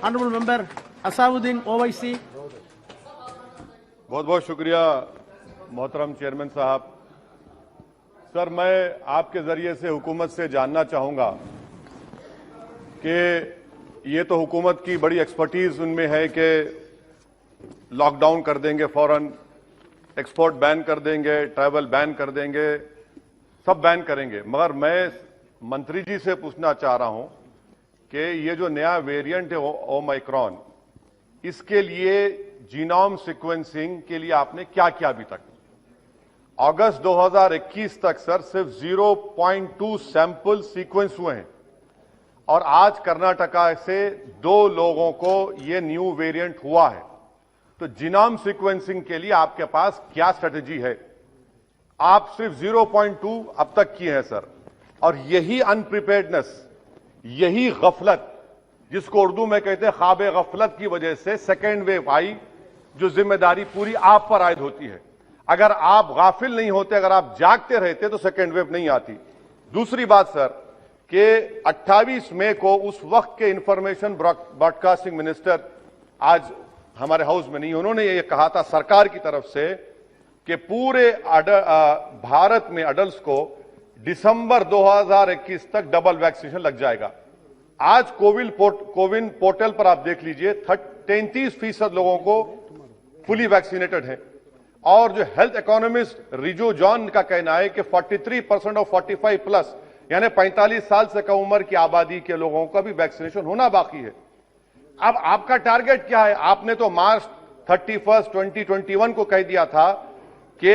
Honorable Member Asaduddin Owaisi. बहुत बहुत शुक्रिया मोहतरम चेयरमैन साहब। सर, मैं आपके जरिए से हुकूमत से जानना चाहूंगा कि ये तो हुकूमत की बड़ी एक्सपर्टीज उनमें है कि लॉकडाउन कर देंगे, फौरन एक्सपोर्ट बैन कर देंगे, ट्रैवल बैन कर देंगे, सब बैन करेंगे। मगर मैं मंत्री जी से पूछना चाह रहा हूं कि ये जो नया वेरिएंट है ओमाइक्रॉन, इसके लिए जीनोम सीक्वेंसिंग के लिए आपने क्या किया अभी तक? अगस्त 2021 तक सर सिर्फ 0.2 सैंपल सीक्वेंस हुए हैं और आज कर्नाटका से 2 लोगों को ये न्यू वेरिएंट हुआ है। तो जीनोम सीक्वेंसिंग के लिए आपके पास क्या स्ट्रेटेजी है? आप सिर्फ 0.2 अब तक किए हैं सर, और यही अनप्रिपेयर्डनेस, यही गफलत, जिसको उर्दू में कहते हैं ख्वाब गफलत, की वजह से सेकेंड वेव आई, जो जिम्मेदारी पूरी आप पर आयद होती है। अगर आप गाफिल नहीं होते, अगर आप जागते रहते तो सेकेंड वेव नहीं आती। दूसरी बात सर कि 28 मई को उस वक्त के इंफॉर्मेशन ब्रॉडकास्टिंग मिनिस्टर आज हमारे हाउस में नहीं, उन्होंने ये कहा था सरकार की तरफ से कि पूरे भारत में अडल्ट को दिसंबर 2021 तक डबल वैक्सीनेशन लग जाएगा। आज कोविन पोर्टल पर आप देख लीजिए 33% लोगों को फुली वैक्सीनेटेड है, और जो हेल्थ इकोनॉमिस्ट रिजो जॉन का कहना है कि 43% और 45 प्लस यानी 45 साल से कम उम्र की आबादी के लोगों का भी वैक्सीनेशन होना बाकी है। अब आपका टारगेट क्या है? आपने तो मार्च 31, 2021 को कह दिया था कि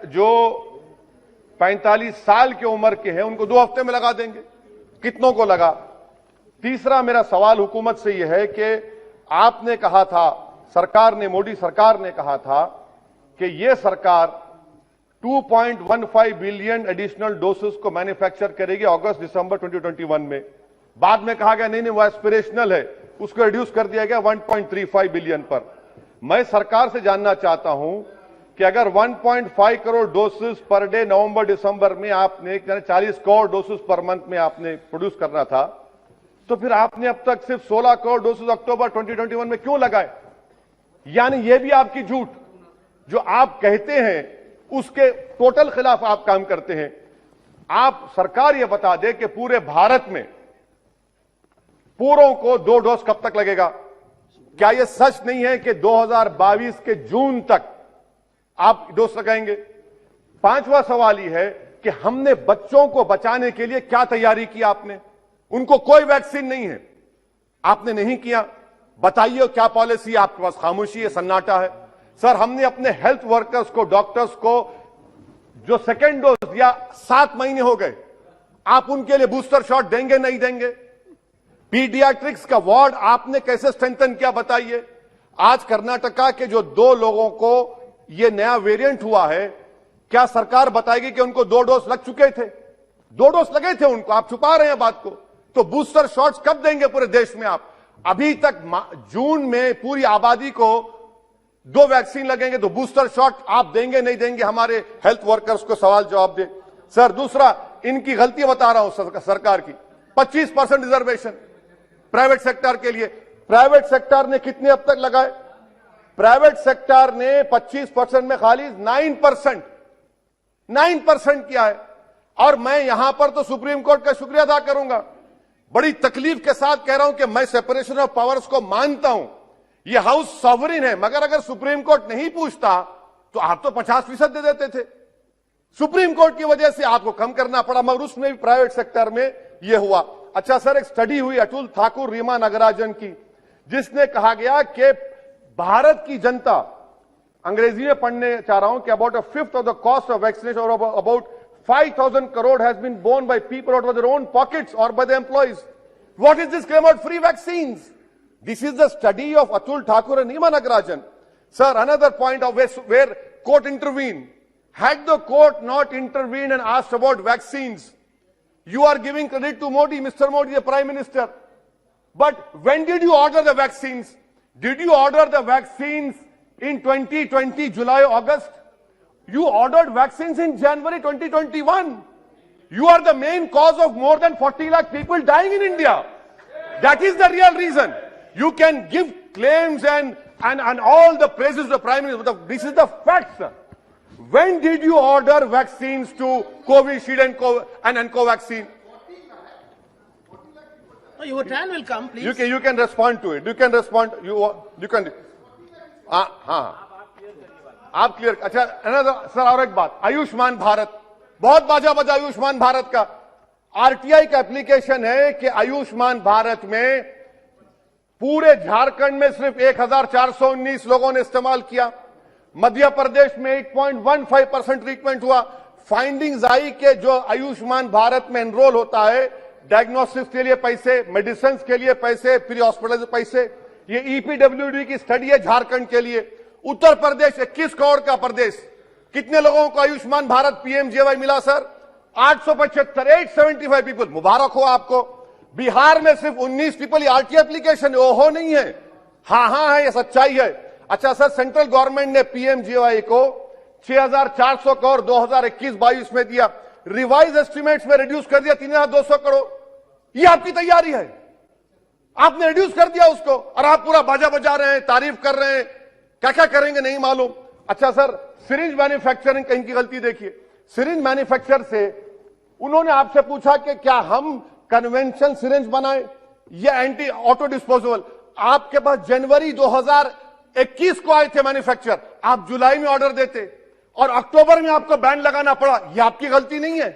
जो 45 साल की उम्र के हैं उनको 2 हफ्ते में लगा देंगे। कितनों को लगा? तीसरा मेरा सवाल हुकूमत से यह है कि आपने कहा था, सरकार ने, मोदी सरकार ने कहा था कि यह सरकार 2.15 बिलियन एडिशनल डोसेस को मैन्युफैक्चर करेगी अगस्त दिसंबर 2021 में। बाद में कहा गया नहीं, वो एस्पिरेशनल है, उसको रिड्यूस कर दिया गया 1.35 बिलियन पर। मैं सरकार से जानना चाहता हूं कि अगर 1.5 करोड़ डोसेस पर डे नवंबर दिसंबर में आपने 40 करोड़ डोसेस पर मंथ में आपने प्रोड्यूस करना था, तो फिर आपने अब तक सिर्फ 16 करोड़ डोसेस अक्टूबर 2021 में क्यों लगाए? यानी यह भी आपकी झूठ, जो आप कहते हैं उसके टोटल खिलाफ आप काम करते हैं। आप सरकार यह बता दे कि पूरे भारत में पूरों को 2 डोज कब तक लगेगा? क्या यह सच नहीं है कि 2022 के जून तक आप डोज लगाएंगे? 5वां सवाल यह है कि हमने बच्चों को बचाने के लिए क्या तैयारी की आपने? उनको कोई वैक्सीन नहीं है, आपने नहीं किया। बताइए क्या पॉलिसी? आपके पास खामोशी है, सन्नाटा है। सर, हमने अपने हेल्थ वर्कर्स को, डॉक्टर्स को जो सेकेंड डोज दिया 7 महीने हो गए, आप उनके लिए बूस्टर शॉट देंगे नहीं देंगे? पीडियाट्रिक्स का वार्ड आपने कैसे स्ट्रेंथन किया बताइए? आज कर्नाटका के जो 2 लोगों को यह नया वेरिएंट हुआ है, क्या सरकार बताएगी कि उनको 2 डोज लग चुके थे? 2 डोज लगे थे उनको, आप छुपा रहे हैं बात को। तो बूस्टर शॉट्स कब देंगे पूरे देश में आप? अभी तक जून में पूरी आबादी को 2 वैक्सीन लगेंगे, तो बूस्टर शॉट आप देंगे नहीं देंगे? हमारे हेल्थ वर्कर्स को सवाल जवाब दे। सर, दूसरा, इनकी गलती बता रहा हूं सरकार की, 25% रिजर्वेशन प्राइवेट सेक्टर के लिए। प्राइवेट सेक्टर ने कितने अब तक लगाए? प्राइवेट सेक्टर ने 25% में खाली 9% किया है। और मैं यहां पर तो सुप्रीम कोर्ट का शुक्रिया अदा करूंगा, बड़ी तकलीफ के साथ कह रहा हूं कि मैं सेपरेशन ऑफ पावर्स को मानता हूं, यह हाउस सॉवरिन है, मगर अगर सुप्रीम कोर्ट नहीं पूछता तो आप तो 50% दे देते थे। सुप्रीम कोर्ट की वजह से आपको कम करना पड़ा, मगर उसमें भी प्राइवेट सेक्टर में यह हुआ। अच्छा सर, एक स्टडी हुई अतुल ठाकुर, रीमा नागराजन की, जिसने कहा गया कि भारत की जनता, अंग्रेजी में पढ़ने चाह रहा हूं, कि about 1/5 of the cost of vaccination और about 5,000 crore has been borne by people out of their own pockets or by the employees. What is this claim about free vaccines? This is the study of Atul Thakur and Nima Nagarajan. Sir, another point of where court intervened. Had the court not intervened and asked about vaccines, you are giving credit to Modi, Mr. Modi, the Prime Minister. But when did you order the vaccines? Did you order the vaccines in 2020, July, August? You ordered vaccines in January 2021. You are the main cause of more than 40 lakh people dying in India. That is the real reason. You can give claims and all the praises of the Prime Minister, but this is the fact, sir. When did you order vaccines to Covishield and Covaxin? No, your turn will come, please. You can respond to it. You can respond. You can. आप clear. अच्छा, another sir, और एक बात, आयुष्मान भारत, बहुत बाजा बजा आयुष्मान भारत का. RTI का एप्लीकेशन है कि आयुष्मान भारत में पूरे झारखंड में सिर्फ 1419 लोगों ने इस्तेमाल किया. मध्य प्रदेश में 8.15% ट्रीटमेंट हुआ. फाइंडिंग्स आई कि जो आयुष्मान भारत में एनरोल होता है, डायग्नोस्टिक्स के लिए पैसे, मेडिसिन के लिए पैसे, प्री हॉस्पिटल के पैसे, ये ईपीडब्ल्यूडी की स्टडी है झारखंड के लिए. उत्तर प्रदेश 21 करोड़ का प्रदेश, कितने लोगों को आयुष्मान भारत पीएमजेवाई मिला सर? 875, 875 पीपल. मुबारक हो आपको. बिहार में सिर्फ 19 पीपल. आरटीआई एप्लीकेशन ओहो नहीं है, हाँ है, ये सच्चाई है. अच्छा सर, सेंट्रल गवर्नमेंट ने पीएमजेवाई को 6400 करोड़ 2021-22 में दिया. रिवाइज एस्टिमेट्स में रिड्यूस कर दिया 3200 करोड़. ये आपकी तैयारी है. आपने रिड्यूस कर दिया उसको और आप पूरा बाजा बजा रहे हैं, तारीफ कर रहे हैं. क्या क्या करेंगे नहीं मालूम. अच्छा सर, सिरिंज मैन्युफैक्चरिंग कहीं की गलती देखिए. सिरिंज मैन्युफैक्चर से उन्होंने आपसे पूछा कि क्या हम कन्वेंशन सिरिंज बनाए या एंटी ऑटो डिस्पोजेबल. आपके पास जनवरी 2021 को आए थे मैन्युफैक्चर, आप जुलाई में ऑर्डर देते और अक्टूबर में आपको बैन लगाना पड़ा. यह आपकी गलती नहीं है,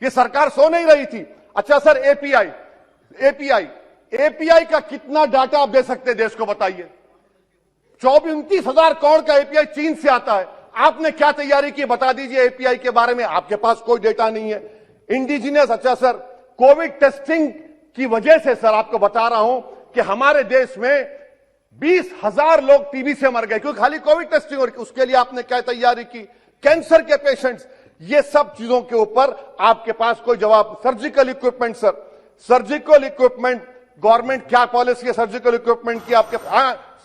यह सरकार सो नहीं रही थी. अच्छा सर, एपीआई का कितना डाटा आप दे सकते हैं देश को, बताइए. 29,000 करोड़ का एपीआई चीन से आता है. आपने क्या तैयारी की, बता दीजिए एपीआई के बारे में. आपके पास कोई डेटा नहीं है. इंडिजिनियस. अच्छा सर, कोविड टेस्टिंग की वजह से सर आपको बता रहा हूं कि हमारे देश में 20,000 लोग टीबी से मर गए क्योंकि खाली कोविड टेस्टिंग हो रही. उसके लिए आपने क्या तैयारी की? कैंसर के पेशेंट्स, ये सब चीजों के ऊपर आपके पास कोई जवाब. Surgical equipment sir, surgical equipment government क्या पॉलिसी है सर्जिकल इक्विपमेंट की आपके?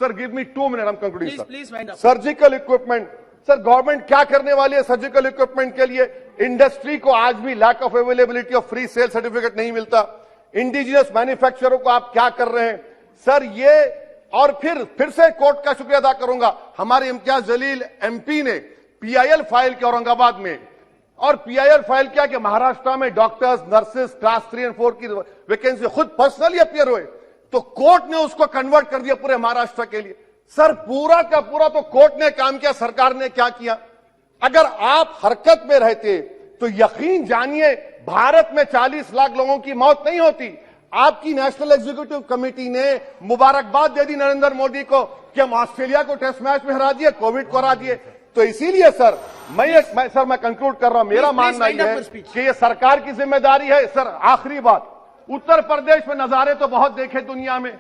सर गिव मी 2 मिनट, हम concluding. Please wind up. Surgical equipment sir, government क्या करने वाली है सर्जिकल इक्विपमेंट के लिए? इंडस्ट्री को आज भी lack of availability of free sale certificate नहीं मिलता. इंडिजिनियस मैन्युफैक्चररों को आप क्या कर रहे हैं सर? ये और फिर से कोर्ट का शुक्रिया अदा करूंगा. हमारे इम्तियाज जलील एमपी ने पीआईएल फाइल की औरंगाबाद में, और पीआईएल फाइल क्या कि महाराष्ट्र में डॉक्टर्स, नर्सेस क्लास 3 और 4 की वैकेंसी खुद पर्सनली अपियर हुए, तो कोर्ट ने उसको कन्वर्ट कर दिया पूरे महाराष्ट्र के लिए. सर पूरा का पूरा तो कोर्ट ने काम किया, सरकार ने क्या किया? अगर आप हरकत में रहते तो यकीन जानिए भारत में 40 लाख लोगों की मौत नहीं होती. आपकी नेशनल एग्जीक्यूटिव कमेटी ने मुबारकबाद दे दी नरेंद्र मोदी को कि हम ऑस्ट्रेलिया को टेस्ट मैच में हरा दिए, कोविड को हरा दिए. तो इसीलिए सर मैं कंक्लूड कर रहा हूं. मेरा मानना यह है कि ये सरकार की जिम्मेदारी है. सर आखिरी बात, उत्तर प्रदेश में नजारे तो बहुत देखे दुनिया में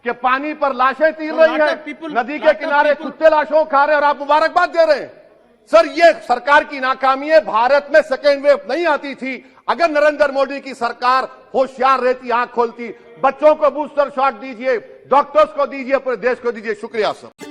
कि पानी पर लाशें तीर रही है, नदी के किनारे कुत्ते लाशों खा रहे हैं और आप मुबारकबाद दे रहे हैं. सर ये सरकार की नाकामी है. भारत में सेकेंड वेव नहीं आती थी. अगर नरेंद्र मोदी की सरकार होशियार रहती, आंख खोलती, बच्चों को बूस्टर शॉट दीजिए, डॉक्टर्स को दीजिए, पूरे देश को दीजिए. शुक्रिया सर.